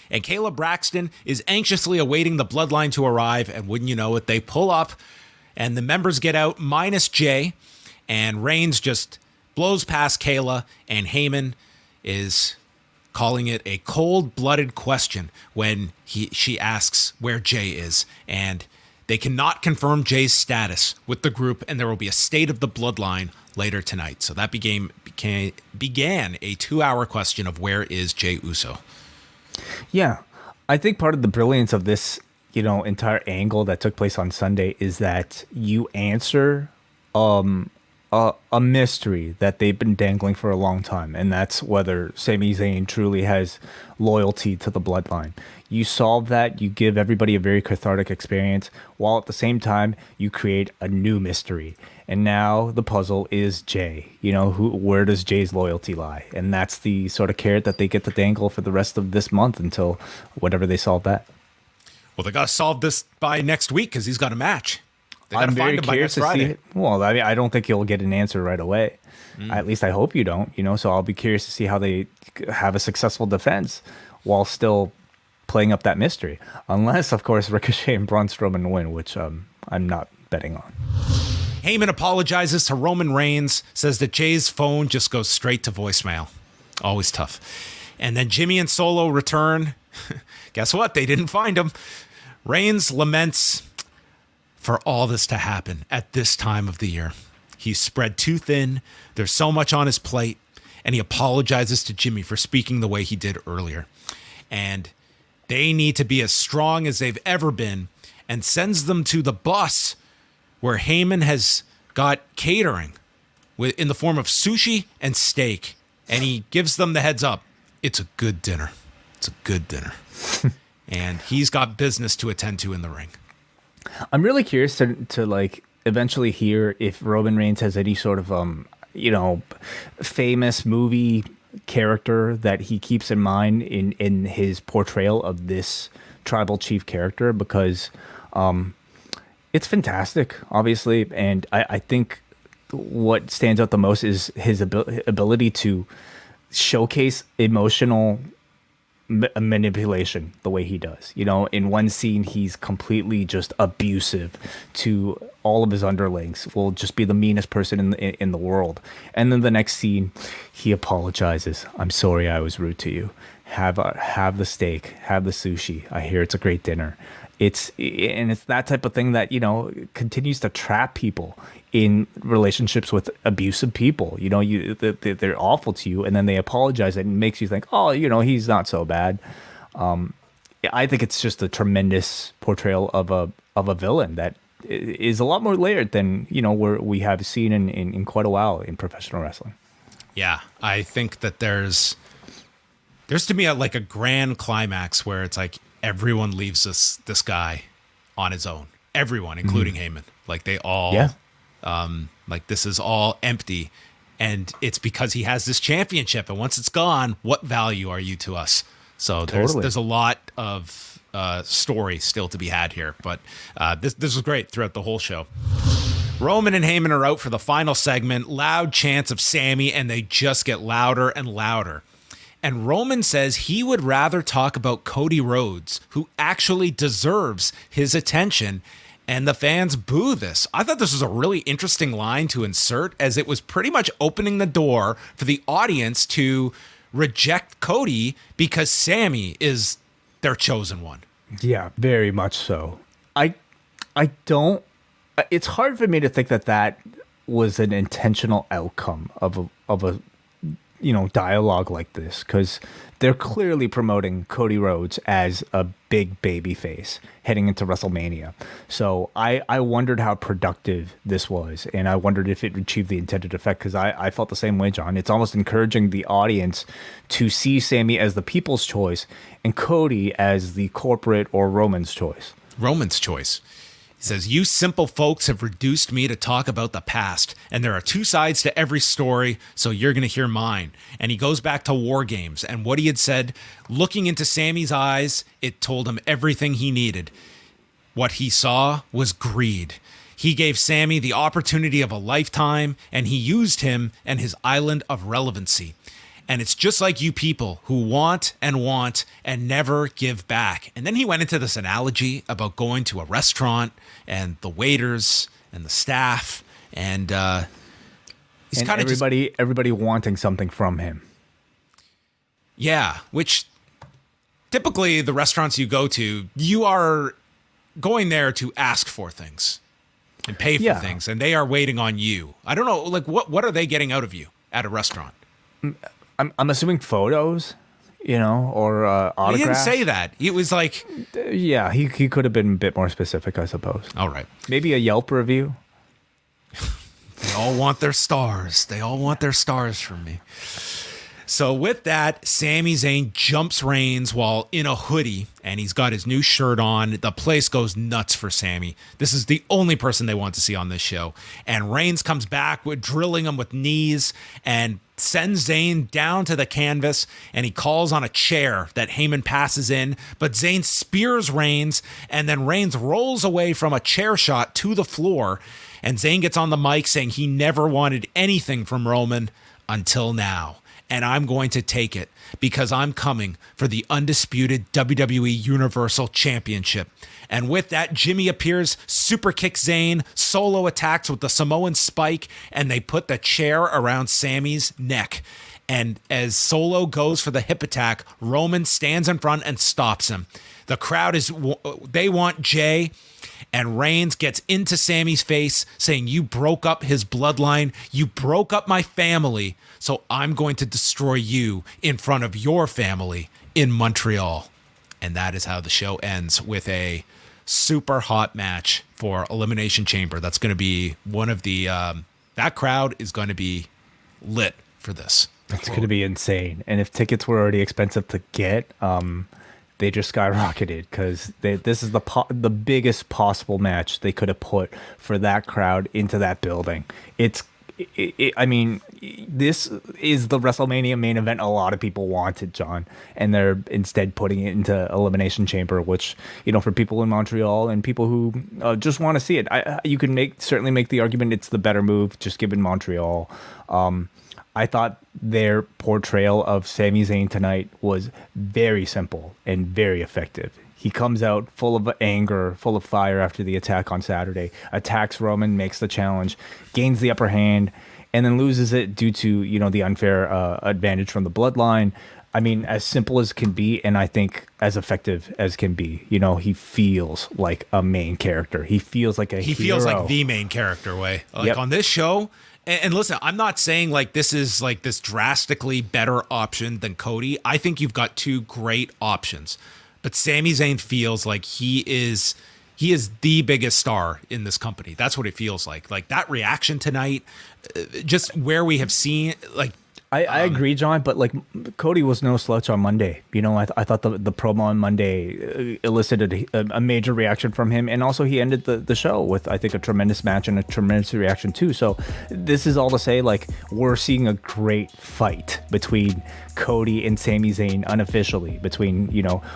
And Kayla Braxton is anxiously awaiting the bloodline to arrive, and wouldn't you know it, they pull up, and the members get out, minus Jay, and Reigns just blows past Kayla, and Heyman is calling it a cold-blooded question when she asks where Jay is, and they cannot confirm Jay's status with the group, and there will be a State of the Bloodline later tonight. So that began a 2-hour question of where is Jay Uso. Yeah, I think part of the brilliance of this, entire angle that took place on Sunday is that you answer a mystery that they've been dangling for a long time, and that's whether Sami Zayn truly has loyalty to the bloodline. You solve that, you give everybody a very cathartic experience, while at the same time you create a new mystery. And now the puzzle is Jay. Where does Jay's loyalty lie? And that's the sort of carrot that they get to dangle for the rest of this month until whatever they solve that. Well, they got to solve this by next week because he's got a match. They got I'm to very find him by curious next to see Friday. it. Well, I don't think you'll get an answer right away. At least I hope you don't. So I'll be curious to see how they have a successful defense while still playing up that mystery. Unless, of course, Ricochet and Braun Strowman win, which I'm not betting on. Heyman apologizes to Roman Reigns, says that Jay's phone just goes straight to voicemail. Always tough. And then Jimmy and Solo return. Guess what? They didn't find him. Reigns laments for all this to happen at this time of the year. He's spread too thin. There's so much on his plate. And he apologizes to Jimmy for speaking the way he did earlier. And they need to be as strong as they've ever been, and sends them to the bus where Heyman has got catering in the form of sushi and steak. And he gives them the heads up. It's a good dinner. It's a good dinner. And he's got business to attend to in the ring. I'm really curious to eventually hear if Roman Reigns has any sort of famous movie character that he keeps in mind in his portrayal of this tribal chief character, because it's fantastic, obviously, and I think what stands out the most is his ability to showcase emotional manipulation the way he does. In one scene he's completely just abusive to all of his underlings, will just be the meanest person in the world, and then the next scene he apologizes. I'm sorry I was rude to you. Have the steak, have the sushi. I hear it's a great dinner. It's that type of thing that continues to trap people in relationships with abusive people. They're awful to you, and then they apologize, and it makes you think, oh, he's not so bad. I think it's just a tremendous portrayal of a villain that is a lot more layered than where we have seen in quite a while in professional wrestling. Yeah, I think that there's to me a grand climax where it's like everyone leaves this guy on his own. Everyone, including Heyman. They all, this is all empty. And it's because he has this championship. And once it's gone, what value are you to us? So there's a lot of story still to be had here. But this was great throughout the whole show. Roman and Heyman are out for the final segment. Loud chants of Sami, and they just get louder and louder. And Roman says he would rather talk about Cody Rhodes, who actually deserves his attention, and the fans boo this. I thought this was a really interesting line to insert, as it was pretty much opening the door for the audience to reject Cody because Sami is their chosen one. Yeah, very much so. I don't. It's hard for me to think that was an intentional outcome of a dialogue like this, because they're clearly promoting Cody Rhodes as a big baby face heading into WrestleMania. So I wondered how productive this was, and I wondered if it achieved the intended effect, because I felt the same way, John. It's almost encouraging the audience to see Sami as the people's choice and Cody as the corporate or Roman's choice. Roman's choice. He says, "You simple folks have reduced me to talk about the past, and there are two sides to every story, so you're going to hear mine." And he goes back to War Games and what he had said. Looking into Sami's eyes, it told him everything he needed. What he saw was greed. He gave Sami the opportunity of a lifetime, and he used him and his island of relevancy. And it's just like you people who want and never give back. And then he went into this analogy about going to a restaurant and the waiters and the staff and he's kind of everybody wanting something from him. Yeah, which typically the restaurants you go to, you are going there to ask for things and pay for things, and they are waiting on you. I don't know, like what are they getting out of you at a restaurant? I'm assuming photos, or autographs. He didn't say that. It was like, yeah, he could have been a bit more specific, I suppose. All right, maybe a Yelp review. They all want their stars. They all want their stars from me. So with that, Sami Zayn jumps Reigns while in a hoodie, and he's got his new shirt on. The place goes nuts for Sami. This is the only person they want to see on this show. And Reigns comes back with drilling him with knees and sends Zayn down to the canvas, and he calls on a chair that Heyman passes in, but Zayn spears Reigns, and then Reigns rolls away from a chair shot to the floor, and Zayn gets on the mic saying he never wanted anything from Roman until now. And I'm going to take it because I'm coming for the undisputed WWE Universal Championship. And with that, Jimmy appears, super kicks Zayn, Solo attacks with the Samoan spike, and they put the chair around Sami's neck. And as Solo goes for the hip attack, Roman stands in front and stops him. The crowd they want Jay. And Reigns gets into Sami's face saying, you broke up his bloodline. You broke up my family. So I'm going to destroy you in front of your family in Montreal. And that is how the show ends, with a super hot match for Elimination Chamber. That's going to be one of the, that crowd is going to be lit for this. It's going to be insane. And if tickets were already expensive to get, they just skyrocketed because this is the biggest possible match they could have put for that crowd into that building. I mean, this is the WrestleMania main event a lot of people wanted, John, and they're instead putting it into Elimination Chamber, which, for people in Montreal and people who just want to see it, you can certainly make the argument it's the better move, just given Montreal. I thought their portrayal of Sami Zayn tonight was very simple and very effective. He comes out full of anger, full of fire after the attack on Saturday, attacks Roman, makes the challenge, gains the upper hand, and then loses it due to, the unfair advantage from the bloodline. I mean, as simple as can be, and I think as effective as can be. He feels like a main character. He feels like He feels like the main character, on this show. And listen, I'm not saying like this is like this drastically better option than Cody. I think you've got two great options. But Sami Zayn feels like he is the biggest star in this company. That's what it feels like. Like that reaction tonight, just where we have seen like I agree, John, but like Cody was no slouch on Monday. I thought the promo on Monday elicited a major reaction from him, and also he ended the show with, I think, a tremendous match and a tremendous reaction too. So this is all to say, like, we're seeing a great fight between Cody and Sami Zayn unofficially, between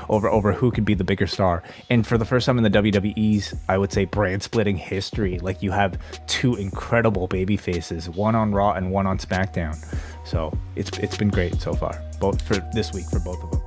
over who could be the bigger star. And for the first time in the WWE's, I would say, brand splitting history, like you have two incredible baby faces, one on Raw and one on SmackDown. So it's been great so far, both for this week for both of them.